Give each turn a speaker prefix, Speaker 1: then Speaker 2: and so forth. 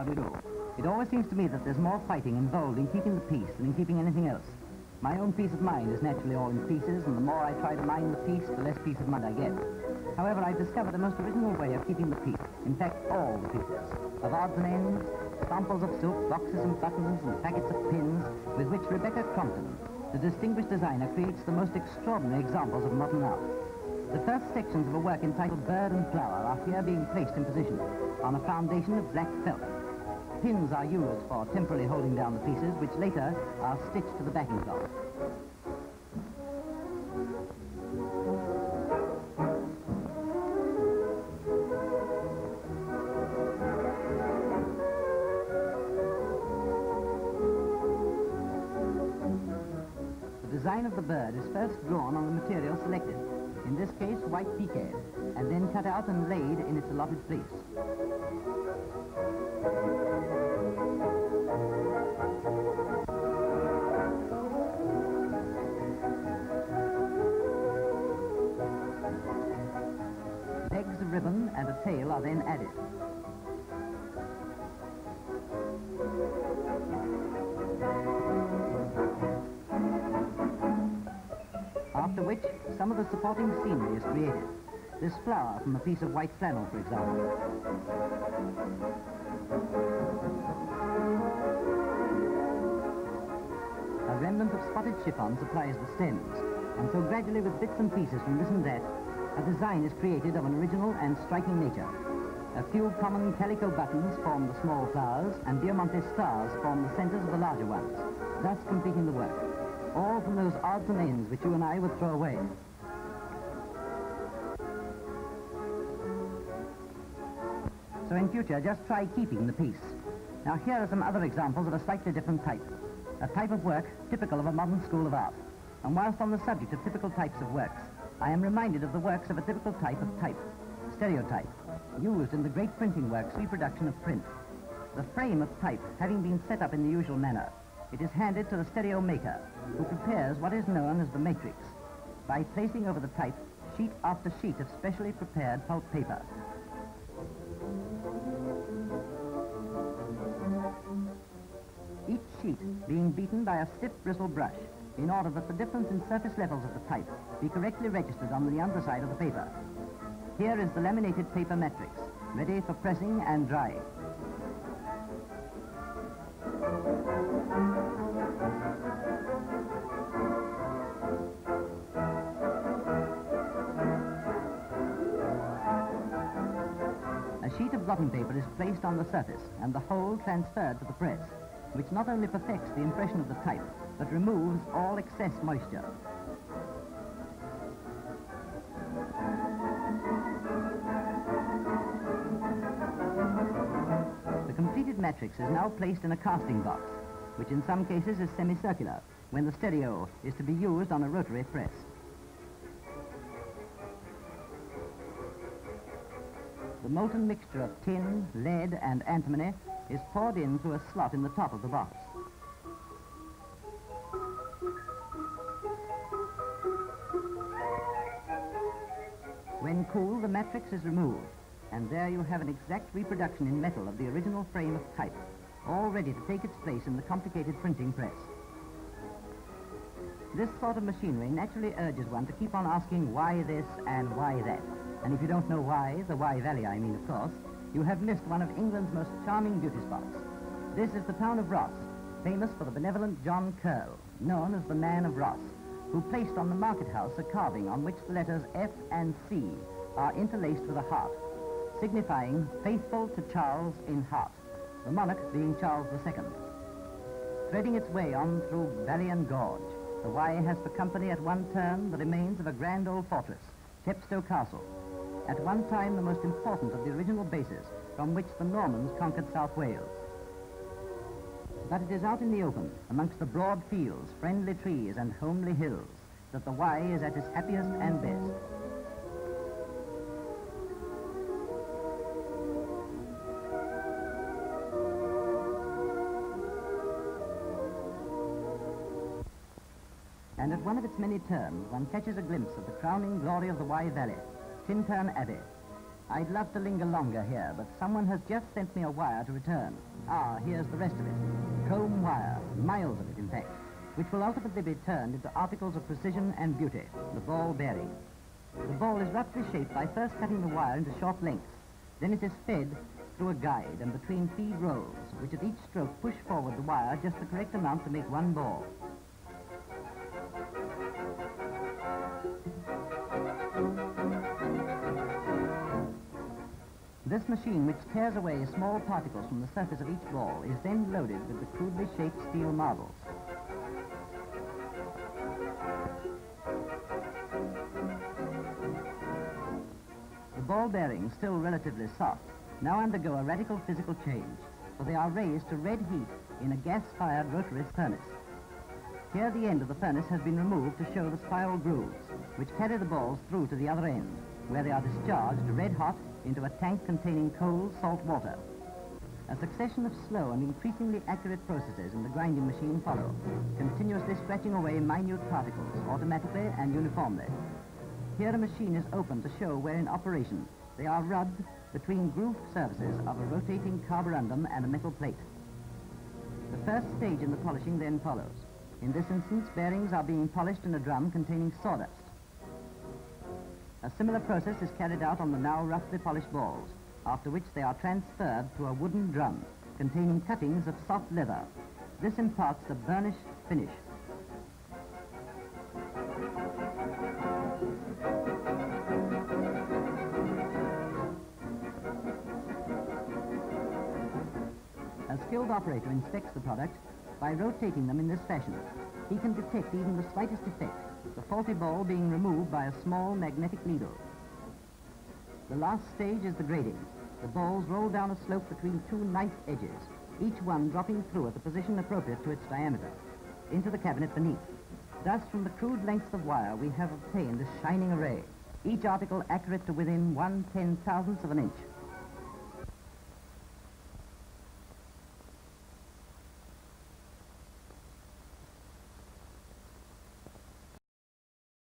Speaker 1: we do. It always seems to me that there's more fighting involved in keeping the peace than in keeping anything else. My own peace of mind is naturally all in pieces, and the more I try to mind the peace, the less peace of mind I get. However, I've discovered a most original way of keeping the peace. In fact, all the pieces. Of odds and ends, samples of silk, boxes and buttons, and packets of pins, with which Rebecca Crompton, the distinguished designer, creates the most extraordinary examples of modern art. The first sections of a work entitled Bird and Flower are here being placed in position on a foundation of black felt. Pins are used for temporarily holding down the pieces, which later are stitched to the backing cloth. The design of the bird is first drawn on the material selected, in this case white piqué, and then cut out and laid in its allotted place. Legs of ribbon and a tail are then added. After which, some of the supporting scenery is created. This flower from a piece of white flannel, for example. A remnant of spotted chiffon supplies the stems, and so gradually with bits and pieces from this and that, a design is created of an original and striking nature. A few common calico buttons form the small flowers, and diamante stars form the centers of the larger ones, thus completing the work. All from those odds and ends which you and I would throw away. So in future, just try keeping the peace. Now here are some other examples of a slightly different type. A type of work typical of a modern school of art. And whilst on the subject of typical types of works, I am reminded of the works of a typical type of type, stereotype, used in the great printing works reproduction of print. The frame of type having been set up in the usual manner, it is handed to the stereo maker, who prepares what is known as the matrix, by placing over the type sheet after sheet of specially prepared pulp paper. Each sheet being beaten by a stiff bristle brush, in order that the difference in surface levels of the type be correctly registered on the underside of the paper. Here is the laminated paper matrix, ready for pressing and drying. A sheet of blotting paper is placed on the surface and the whole transferred to the press, which not only perfects the impression of the type, but removes all excess moisture. The completed matrix is now placed in a casting box, which in some cases is semicircular, when the stereo is to be used on a rotary press. The molten mixture of tin, lead, and antimony is poured in through a slot in the top of the box. When cool, the matrix is removed, and there you have an exact reproduction in metal of the original frame of type, all ready to take its place in the complicated printing press. This sort of machinery naturally urges one to keep on asking why this and why that. And if you don't know why, the Wye Valley I mean, of course, you have missed one of England's most charming beauty spots. This is the town of Ross, famous for the benevolent John Curl, known as the Man of Ross, who placed on the market house a carving on which the letters F and C are interlaced with a heart, signifying faithful to Charles in heart, the monarch being Charles II. Threading its way on through valley and gorge, the Wye has for company at one turn the remains of a grand old fortress, Chepstow Castle, at one time the most important of the original bases from which the Normans conquered South Wales. But it is out in the open, amongst the broad fields, friendly trees, and homely hills, that the Wye is at its happiest and best. And at one of its many turns, one catches a glimpse of the crowning glory of the Wye Valley, Tintern Abbey. I'd love to linger longer here, but someone has just sent me a wire to return. Ah, here's the rest of it. Comb wire, miles of it, in fact, which will ultimately be turned into articles of precision and beauty, the ball bearing. The ball is roughly shaped by first cutting the wire into short lengths. Then it is fed through a guide and between feed rolls, which at each stroke push forward the wire just the correct amount to make one ball. This machine, which tears away small particles from the surface of each ball, is then loaded with the crudely shaped steel marbles. The ball bearings, still relatively soft, now undergo a radical physical change, for they are raised to red heat in a gas-fired rotary furnace. Here the end of the furnace has been removed to show the spiral grooves, which carry the balls through to the other end, where they are discharged red-hot into a tank containing cold salt water. A succession of slow and increasingly accurate processes in the grinding machine follow, continuously scratching away minute particles, automatically and uniformly. Here a machine is open to show where in operation they are rubbed between grooved surfaces of a rotating carborundum and a metal plate. The first stage in the polishing then follows. In this instance, bearings are being polished in a drum containing sawdust. A similar process is carried out on the now roughly polished balls, after which they are transferred to a wooden drum containing cuttings of soft leather. This imparts a burnished finish. A skilled operator inspects the product by rotating them in this fashion. He can detect even the slightest defect, the faulty ball being removed by a small magnetic needle. The last stage is the grading. The balls roll down a slope between two knife edges, each one dropping through at the position appropriate to its diameter, into the cabinet beneath. Thus, from the crude lengths of wire, we have obtained a shining array, each article accurate to within 1/10,000th of an inch.